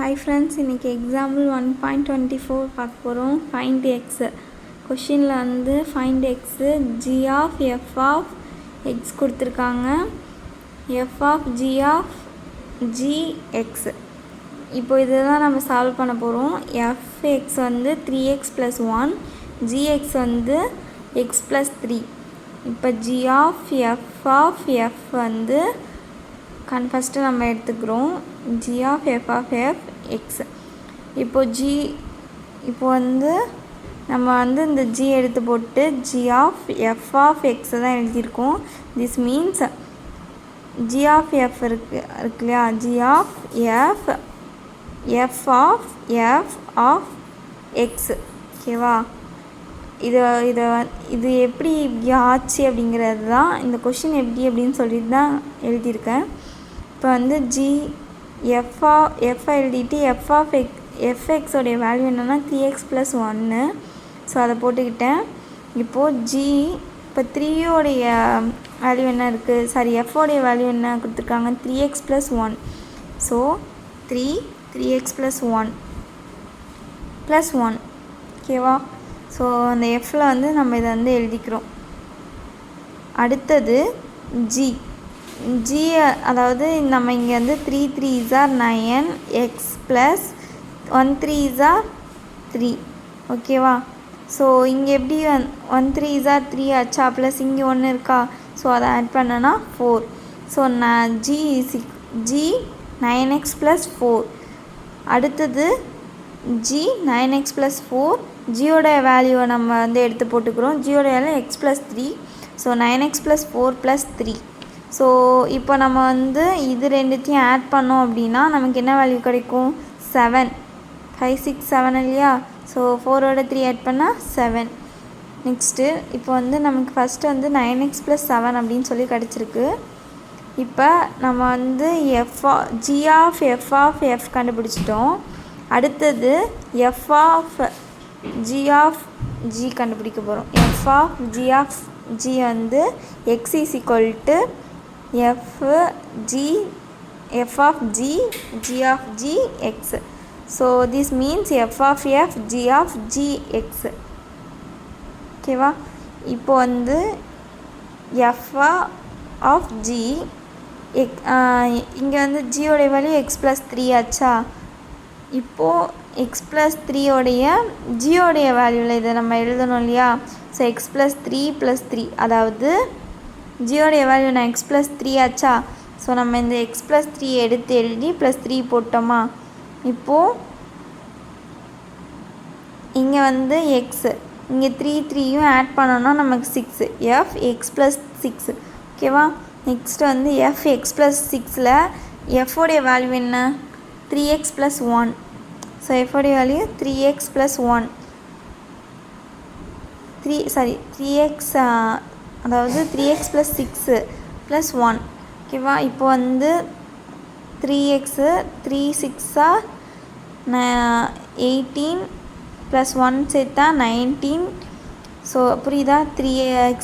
Hi friends, இன்னைக்கு example 1.24 பார்க்க போகிறோம். find x. கொஷினில் வந்து find x, g of f of x கொடுத்துருக்காங்க. f of g of gx. இப்போ இதுதான் நம்ம சால்வ் பண்ண போகிறோம். fx வந்து 3x plus 1, gx வந்து x plus 3. இப்போ g of f வந்து ஃபஸ்ட்டு நம்ம எடுத்துக்கிறோம் g of f of x. இப்போ வந்து நம்ம வந்து இந்த g எடுத்து போட்டு g of f of x தான் எழுதியிருக்கோம். this means g of f இருக்கு இல்லையா, g of f of x. ஓகேவா, இது எப்படி இப்படி ஆச்சு அப்படிங்கிறது தான் இந்த கொஷின் எப்படி அப்படின்னு சொல்லிட்டு தான் எழுதியிருக்கேன். இப்போ வந்து f எழுதிட்டு fx உடைய வேல்யூ என்னென்னா 3x plus 1. ஸோ அதை போட்டுக்கிட்டேன். இப்போது இப்போ 3 உடைய வேல்யூ என்ன இருக்குது, சாரி f உடைய வேல்யூ என்ன கொடுத்துருக்காங்க, 3x plus 1. So 3x plus 1 plus 1. ஓகேவா, ஸோ அந்த எஃப்பில் வந்து நம்ம இதை வந்து எழுதிக்கிறோம். அடுத்தது g அதாவது நம்ம இங்கே வந்து 3 3s are 9, x plus 1 3s are 3. ஓகேவா, ஸோ இங்கே எப்படி 1 3s are 3 ஆச்சா, ப்ளஸ் இங்கே ஒன்று இருக்கா, ஸோ அதை ஆட் பண்ணனா 4. ஸோ நான் g 9x plus 4. அடுத்தது g 9x plus 4, ஜியோட வேல்யூவை நம்ம வந்து எடுத்து போட்டுக்கிறோம். ஜியோட value x plus 3. So 9x plus 4 plus 3. So இப்போ நம்ம வந்து இது ரெண்டுத்தையும் ஆட் பண்ணோம் அப்படின்னா நமக்கு என்ன வேல்யூ கிடைக்கும், 7. 5 6 7 இல்லையா, ஸோ 4ஓட 3 ஆட் பண்ணால் 7. நெக்ஸ்ட்டு இப்போ வந்து நமக்கு ஃபஸ்ட்டு வந்து 9x plus 7 அப்படின்னு சொல்லி கிடச்சிருக்கு. இப்போ நம்ம வந்து g of f கண்டுபிடிச்சிட்டோம். அடுத்தது f of g கண்டுபிடிக்க போகிறோம். f of g வந்து x is equal to f of g of g x. so this means f of g of g x. ஓகேவா, இப்போ வந்து f of g இங்கே வந்து ஜியோடைய வேல்யூ x plus 3 ஆச்சா. இப்போது x plus 3 உடைய ஜியோடைய வேல்யூவில் இதை நம்ம எழுதணும் இல்லையா. ஸோ x plus 3 plus 3, அதாவது ஜியோடைய வேல்யூ நான் x plus 3 ஆச்சா. ஸோ நம்ம இந்த x plus 3 எடுத்து எழுதி plus 3 போட்டோமா. இப்போது இங்கே வந்து x, இங்கே 3யும் ஆட் பண்ணோன்னா நமக்கு 6, f x plus 6. ஓகேவா, நெக்ஸ்ட் வந்து f x plus 6ல் f உடைய வேல்யூ என்ன, 3x plus 1. ஸோ f உடைய வேல்யூ 3x plus 1. 3x அதாவது 3x plus 6 plus 1. ஓகேவா, இப்போ வந்து 3x 3 6 18 plus 1 சேர்த்தா 19. ஸோ புரியுதா, 3x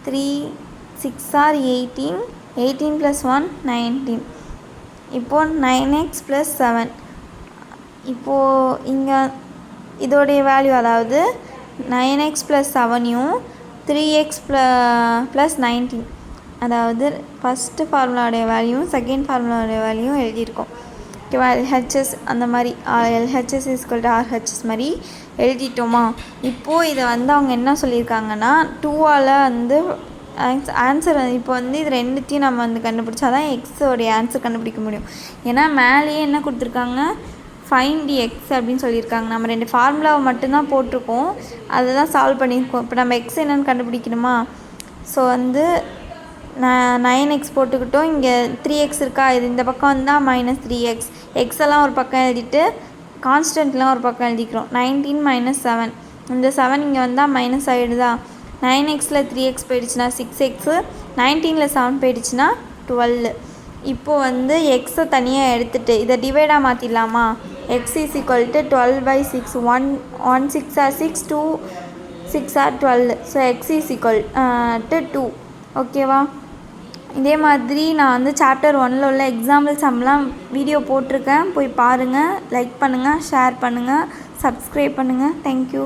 3 6 are 18, 18 plus 1 19. இப்போது 9x plus 7. இப்போது இங்கே இதோடைய வேல்யூ அதாவது 9x plus 7யும் 3x plus 19, அதாவது ஃபஸ்ட்டு ஃபார்முலாவுடைய வேல்யூவும் செகண்ட் ஃபார்முலாவுடைய வேல்யூவும் எழுதியிருக்கோம். ஓகேவா, LHS அந்த மாதிரி LHS = RHS மாதிரி எழுதிட்டோமா. இப்போது இதை வந்து அவங்க என்ன சொல்லியிருக்காங்கன்னா 2ஆல் வந்து ஆன்சர் இப்போ வந்து இது ரெண்டுத்தையும் நம்ம வந்து கண்டுபிடிச்சா தான் எக்ஸோடைய ஆன்சர் கண்டுபிடிக்க முடியும். ஏன்னா மேலேயே என்ன கொடுத்துருக்காங்க, ஃபைண்ட் x அப்படின்னு சொல்லியிருக்காங்க. நம்ம 2 ஃபார்முலாவை மட்டும்தான் போட்டிருக்கோம், அதை தான் சால்வ் பண்ணியிருக்கோம். இப்போ நம்ம x என்னென்னு கண்டுபிடிக்கணுமா. ஸோ வந்து 9x போட்டுக்கிட்டோம், இங்கே 3x இருக்கா, இது இந்த பக்கம் வந்தால் -3x, எக்ஸெல்லாம் ஒரு பக்கம் எழுதிட்டு கான்ஸ்டன்ட்லாம் ஒரு பக்கம் எழுதிக்கிறோம். 19 minus 7, இந்த 7 இங்கே வந்தால் மைனஸ் ஆகிடுதா. 9xல் 3x போயிடுச்சுன்னா 6x, 19ல் 7 போயிடுச்சுன்னா 12. இப்போது வந்து எக்ஸை தனியாக எடுத்துகிட்டு இதை டிவைடாக மாற்றிடலாமா. x is equal to 12/6, 1 6 are 6, 2 6 are 12. So x is equal to 2. ஓகேவா, இதே மாதிரி நான் வந்து சாப்டர் 1ல் உள்ள எக்ஸாம்பிள் சம்லாம் வீடியோ போட்டிருக்கேன், போய் பாருங்கள். லைக் பண்ணுங்கள், ஷேர் பண்ணுங்கள், சப்ஸ்கிரைப் பண்ணுங்கள். தேங்க்யூ.